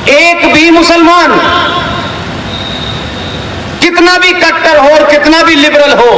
एक भी मुसलमान कितना भी कट्टर हो और कितना भी लिबरल हो,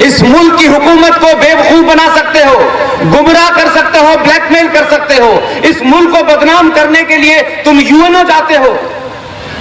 इस मुल्क की हुकूमत को बेवकूफ बना सकते हो, गुमराह कर सकते हो, ब्लैकमेल कर सकते हो। इस मुल्क को बदनाम करने के लिए तुम यूएनओ जाते हो,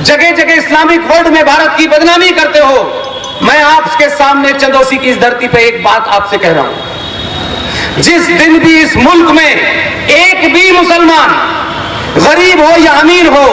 जगह जगह इस्लामिक वर्ल्ड में भारत की बदनामी करते हो। मैं आपके सामने चंदौसी की इस धरती पे एक बात आपसे कह रहा हूं, जिस दिन भी इस मुल्क में एक भी मुसलमान, गरीब हो या अमीर हो,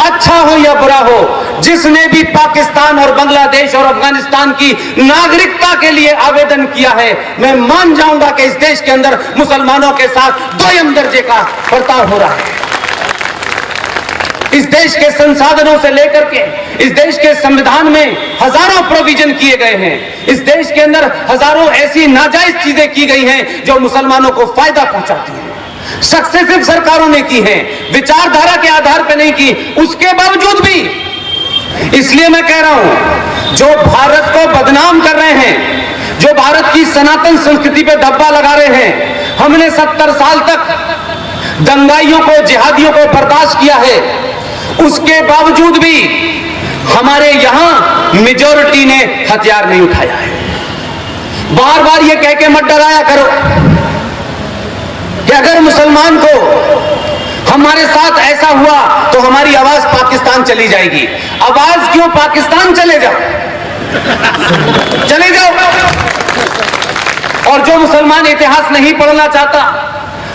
अच्छा हो या बुरा हो, जिसने भी पाकिस्तान और बांग्लादेश और अफगानिस्तान की नागरिकता के लिए आवेदन किया है, मैं मान जाऊंगा कि इस देश के अंदर मुसलमानों के साथ दोयम दर्जे का बर्ताव हो रहा है। इस देश के संसाधनों से लेकर के इस देश के संविधान में हजारों प्रोविजन किए गए हैं। इस देश के अंदर हजारों ऐसी नाजायज चीजें की गई हैं जो मुसलमानों को फायदा पहुंचाती हैं। सक्सेसिव सरकारों ने की हैं, विचारधारा के आधार पर नहीं की। उसके बावजूद भी, इसलिए मैं कह रहा हूं, जो भारत को बदनाम कर रहे हैं, जो भारत की सनातन संस्कृति पे धब्बा लगा रहे हैं, हमने 70 साल तक दंगाइयों को, जिहादियों को बर्दाश्त किया है। उसके बावजूद भी हमारे यहां मेजॉरिटी ने हथियार नहीं उठाया है। बार बार ये कह के मत डराया करो कि अगर मुसलमान को हमारे साथ ऐसा हुआ तो हमारी आवाज पाकिस्तान चली जाएगी। आवाज क्यों पाकिस्तान? चले जाओ, चले जाओ। और जो मुसलमान इतिहास नहीं पढ़ना चाहता,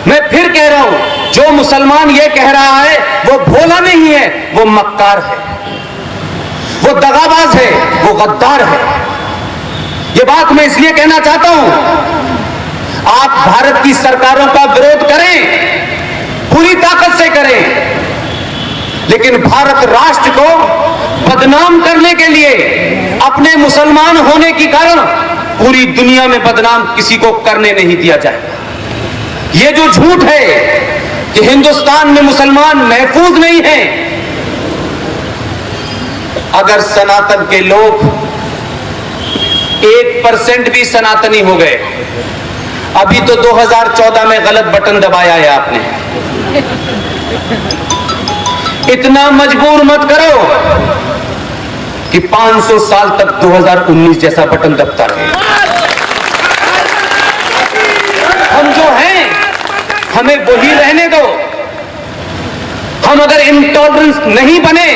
मैं फिर कह रहा हूं, जो मुसलमान ये कह रहा है वो भोला नहीं है, वो मक्कार है, वो दगाबाज है, वो गद्दार है। ये बात मैं इसलिए कहना चाहता हूं, आप भारत की सरकारों का विरोध करें, पूरी ताकत से करें, लेकिन भारत राष्ट्र को बदनाम करने के लिए, अपने मुसलमान होने के कारण पूरी दुनिया में बदनाम किसी को करने नहीं दिया जाएगा। ये जो झूठ है कि हिंदुस्तान में मुसलमान महफूज नहीं है, अगर सनातन के लोग 1% भी सनातनी हो गए, अभी तो 2014 में गलत बटन दबाया है आपने, इतना मजबूर मत करो कि 500 साल तक 2019 जैसा बटन दबता रहे। हम जो हैं हमें वही रहने दो। हम अगर इंटॉलरेंस नहीं बने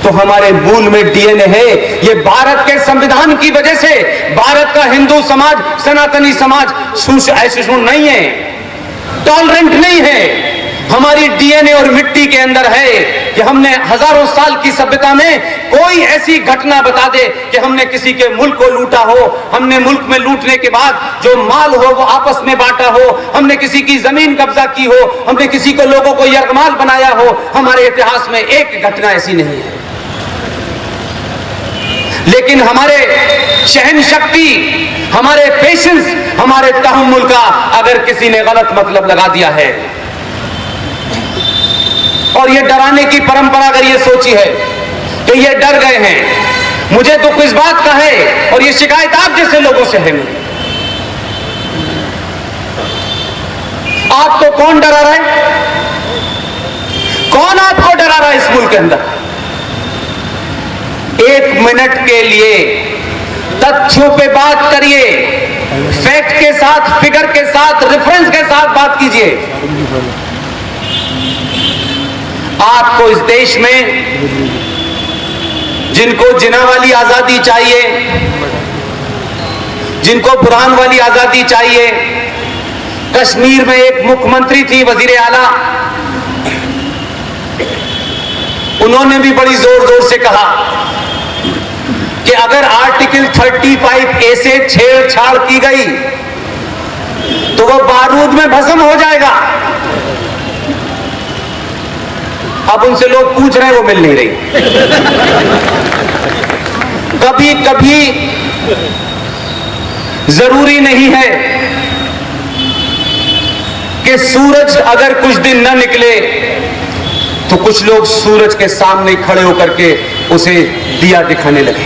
तो हमारे मूल में डीएनए है। ये भारत के संविधान की वजह से भारत का हिंदू समाज, सनातनी समाज ऐसे नहीं है, टॉलरेंट नहीं है। हमारी डीएनए और मिट्टी के अंदर है कि हमने हजारों साल की सभ्यता में कोई ऐसी घटना बता दे कि हमने किसी के मुल्क को लूटा हो, हमने मुल्क में लूटने के बाद जो माल हो वो आपस में बांटा हो, हमने किसी की जमीन कब्जा की हो, हमने किसी को लोगों को यरगमाल बनाया हो। हमारे इतिहास में एक घटना ऐसी नहीं है। लेकिन हमारे सहन शक्ति, हमारे पेशेंस, हमारे तहम्मुल का अगर किसी ने गलत मतलब लगा दिया है, और ये डराने की परंपरा अगर ये सोची है कि ये डर गए हैं, मुझे दुख इस बात का है, और ये शिकायत आप जैसे लोगों से है। आपको कौन डरा रहा है? कौन आपको डरा रहा है इस मुल्क के अंदर? 1 मिनट के लिए तथ्यों पे बात करिए, फैक्ट के साथ, फिगर के साथ, रेफरेंस के साथ बात कीजिए। आपको इस देश में जिनको जिना वाली आजादी चाहिए, जिनको बुरहान वाली आजादी चाहिए, कश्मीर में एक मुख्यमंत्री थी, वजीर आला, उन्होंने भी बड़ी जोर जोर से कहा कि अगर आर्टिकल 35A से छेड़छाड़ की गई तो वह बारूद में भस्म हो जाएगा। अब उनसे लोग पूछ रहे हैं, वो मिल नहीं रही। कभी कभी जरूरी नहीं है कि सूरज अगर कुछ दिन न निकले तो कुछ लोग सूरज के सामने खड़े होकर के उसे दिया दिखाने लगे।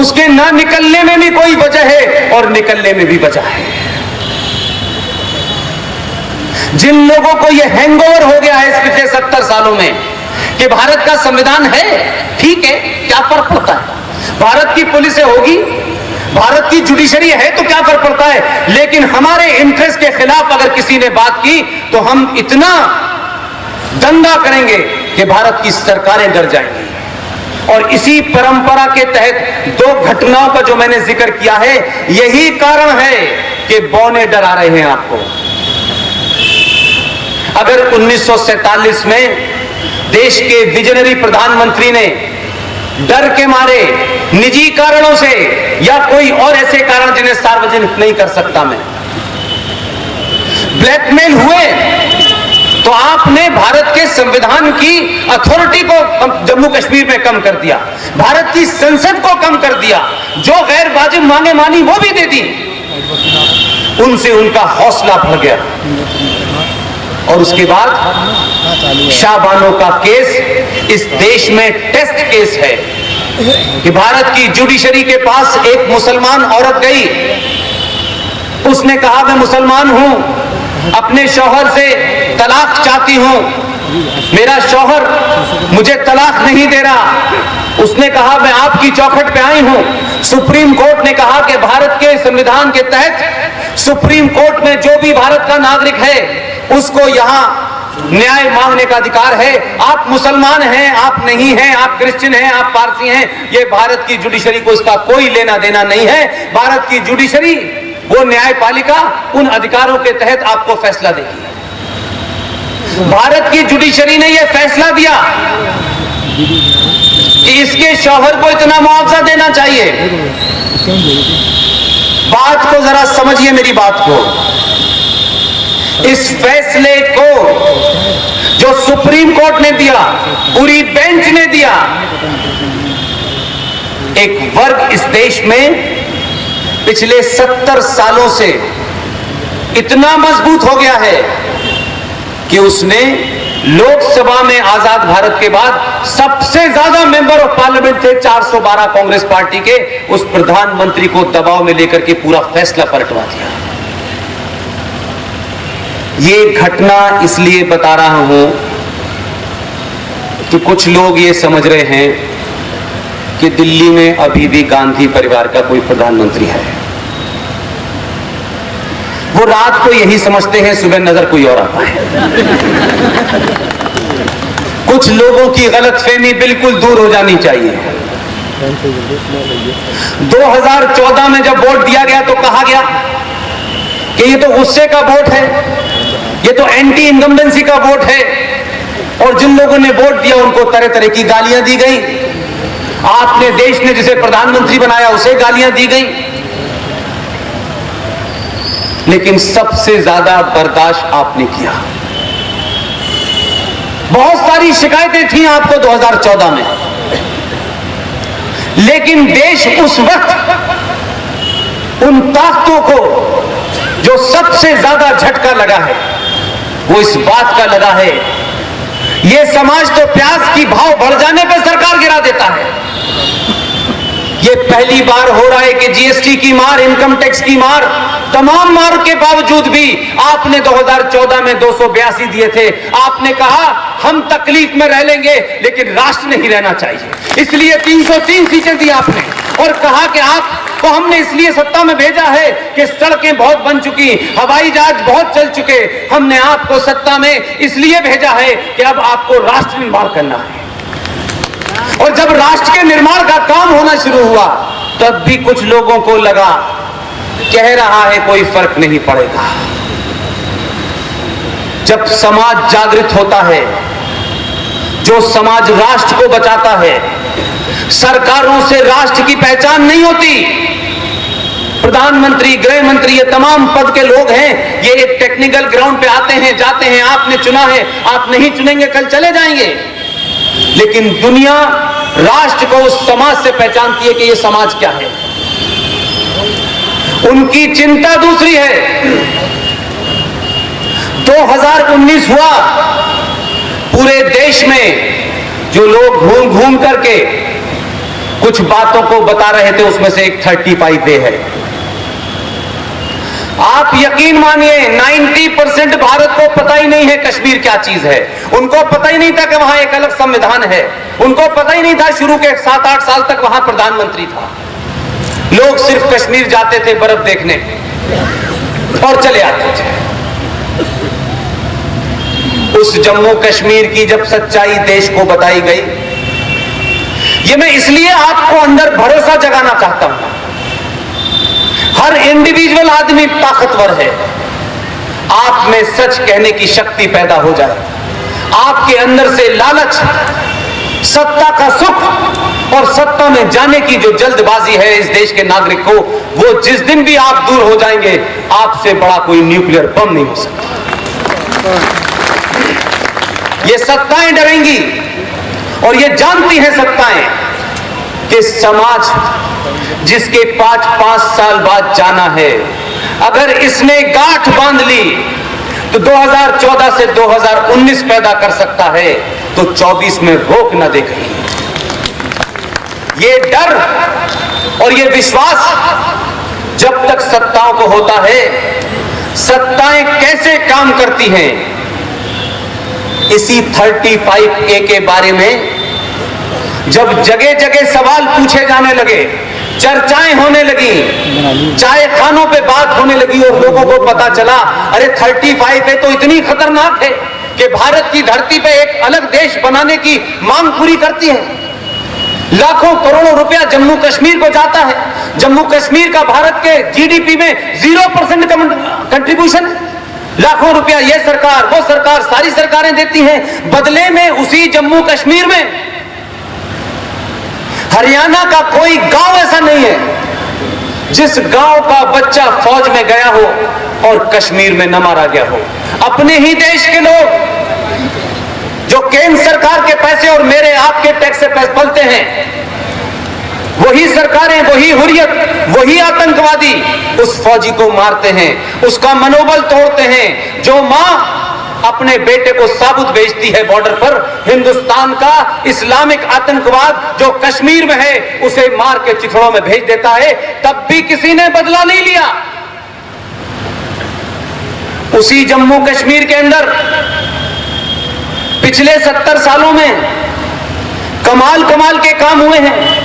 उसके ना निकलने में भी कोई वजह है और निकलने में भी वजह है। जिन लोगों को यह हैंगओवर हो गया है इस पिछले 70 सालों में कि भारत का संविधान है, ठीक है, क्या फर्क पड़ता है, भारत की पुलिस होगी, भारत की जुडिशरी है तो क्या फर्क पड़ता है, लेकिन हमारे इंटरेस्ट के खिलाफ अगर किसी ने बात की तो हम इतना दंगा करेंगे कि भारत की सरकारें डर जाएंगी। और इसी परंपरा के तहत 2 घटनाओं का जो मैंने जिक्र किया है, यही कारण है कि बौने डरा रहे हैं आपको। अगर 1947 में देश के विजनरी प्रधानमंत्री ने डर के मारे, निजी कारणों से या कोई और ऐसे कारण जिन्हें सार्वजनिक नहीं कर सकता मैं, ब्लैकमेल हुए, तो आपने भारत के संविधान की अथॉरिटी को जम्मू कश्मीर में कम कर दिया, भारत की संसद को कम कर दिया, जो गैर वाजिब मांगे मानी वो भी दे दी, उनसे उनका हौसला बढ़ गया। और उसके बाद शाहबानो का केस इस देश में टेस्ट केस है कि भारत की जुडिशरी के पास एक मुसलमान औरत गई, उसने कहा मैं मुसलमान हूं, अपने शौहर से तलाक चाहती हूं, मेरा शौहर मुझे तलाक नहीं दे रहा। उसने कहा मैं आपकी चौखट पे आई हूं। सुप्रीम कोर्ट ने कहा कि भारत के संविधान के तहत सुप्रीम कोर्ट में जो भी भारत का नागरिक है उसको यहां न्याय मांगने का अधिकार है। आप मुसलमान हैं, आप नहीं हैं, आप क्रिश्चियन हैं, आप पारसी हैं, ये भारत की जुडिशरी को इसका कोई लेना देना नहीं है। भारत की जुडिशरी, वो न्यायपालिका उन अधिकारों के तहत आपको फैसला देगी। भारत की जुडिशरी ने यह फैसला दिया कि इसके शौहर को इतना मुआवजा देना चाहिए। बात को जरा समझिए, मेरी बात को। इस फैसले को जो सुप्रीम कोर्ट ने दिया, पूरी बेंच ने दिया, एक वर्ग इस देश में पिछले 70 सालों से इतना मजबूत हो गया है कि उसने लोकसभा में आजाद भारत के बाद सबसे ज्यादा मेंबर ऑफ पार्लियामेंट थे 412 कांग्रेस पार्टी के, उस प्रधानमंत्री को दबाव में लेकर के पूरा फैसला पलटवा दिया। ये घटना इसलिए बता रहा हूं कि कुछ लोग ये समझ रहे हैं कि दिल्ली में अभी भी गांधी परिवार का कोई प्रधानमंत्री है। वो रात को यही समझते हैं, सुबह नजर कोई और आता है। कुछ लोगों की गलतफहमी बिल्कुल दूर हो जानी चाहिए। 2014 में जब वोट दिया गया तो कहा गया कि ये तो गुस्से का वोट है, ये तो एंटी इनकम्बेंसी का वोट है, और जिन लोगों ने वोट दिया उनको तरह तरह की गालियां दी गई। आपने देश ने जिसे प्रधानमंत्री बनाया उसे गालियां दी गई, लेकिन सबसे ज्यादा बर्दाश्त आपने किया। बहुत सारी शिकायतें थी आपको 2014 में, लेकिन देश उस वक्त उन ताकतों को जो सबसे ज्यादा झटका लगा है वो इस बात का लगा है, ये समाज तो प्याज की भाव बढ़ जाने पर सरकार गिरा देता है। ये पहली बार हो रहा है कि जीएसटी की मार, इनकम टैक्स की मार, तमाम मार के बावजूद भी आपने 2014 में 282 दिए थे। आपने कहा हम तकलीफ में रह लेंगे लेकिन राष्ट्र नहीं रहना चाहिए, इसलिए 303 सीटें दी आपने, और कहा कि आपको हमने इसलिए सत्ता में भेजा है कि सड़कें बहुत बन चुकी, हवाई जहाज बहुत चल चुके, हमने आपको सत्ता में इसलिए भेजा है कि अब आपको राष्ट्र निर्माण करना है। और जब राष्ट्र के निर्माण का काम होना शुरू हुआ तब भी कुछ लोगों को लगा, कह रहा है कोई फर्क नहीं पड़ेगा। जब समाज जागृत होता है, जो समाज राष्ट्र को बचाता है, सरकारों से राष्ट्र की पहचान नहीं होती। प्रधानमंत्री, गृह मंत्री, ये तमाम पद के लोग हैं, ये एक टेक्निकल ग्राउंड पे आते हैं जाते हैं, आपने चुना है, आप नहीं चुनेंगे कल चले जाएंगे, लेकिन दुनिया राष्ट्र को उस समाज से पहचानती है कि ये समाज क्या है। उनकी चिंता दूसरी है। 2019 हुआ, पूरे देश में जो लोग घूम घूम करके कुछ बातों को बता रहे थे उसमें से एक 35A है। आप यकीन मानिए 90% भारत को पता ही नहीं है कश्मीर क्या चीज है। उनको पता ही नहीं था कि वहां एक अलग संविधान है। उनको पता ही नहीं था शुरू के 7-8 साल तक वहां प्रधानमंत्री था। लोग सिर्फ कश्मीर जाते थे बर्फ देखने और चले आते थे। उस जम्मू कश्मीर की जब सच्चाई देश को बताई गई, ये मैं इसलिए आपको अंदर भरोसा जगाना चाहता हूं। हर इंडिविजुअल आदमी ताकतवर है। आप में सच कहने की शक्ति पैदा हो जाए, आपके अंदर से लालच, सत्ता का सुख और सत्ता में जाने की जो जल्दबाजी है इस देश के नागरिक को, वो जिस दिन भी आप दूर हो जाएंगे, आपसे बड़ा कोई न्यूक्लियर बम नहीं हो सकता। ये सत्ताएं डरेंगी और ये जानती हैं सत्ताएं कि समाज जिसके 5-5 साल बाद जाना है, अगर इसने गांठ बांध ली तो 2014 से 2019 पैदा कर सकता है, तो 24 में रोक न दे कहीं। ये डर और ये विश्वास जब तक सत्ताओं को होता है, सत्ताएं कैसे काम करती हैं, इसी 35A के बारे में जब जगह जगह सवाल पूछे जाने लगे, चर्चाएं होने लगी, चाय खानों पे बात होने लगी और लोगों को पता चला अरे 35A तो इतनी खतरनाक है कि भारत की धरती पे एक अलग देश बनाने की मांग पूरी करती है। लाखों करोड़ों रुपया जम्मू कश्मीर को जाता है। जम्मू कश्मीर का भारत के जीडीपी में 0% कंट्रीब्यूशन है। लाखों रुपया ये सरकार वो सरकार सारी सरकारें देती हैं। बदले में उसी जम्मू कश्मीर में हरियाणा का कोई गांव ऐसा नहीं है जिस गांव का बच्चा फौज में गया हो और कश्मीर में न मारा गया हो। अपने ही देश के लोग जो केंद्र सरकार के पैसे और मेरे आपके टैक्स से पैसे पलते हैं, वही सरकारें, वही हुर्रियत, वही आतंकवादी उस फौजी को मारते हैं, उसका मनोबल तोड़ते हैं। जो मां अपने बेटे को साबुत भेजती है बॉर्डर पर, हिंदुस्तान का इस्लामिक आतंकवाद जो कश्मीर में है उसे मार के चिथड़ों में भेज देता है, तब भी किसी ने बदला नहीं लिया। उसी जम्मू कश्मीर के अंदर पिछले 70 सालों में कमाल के काम हुए हैं।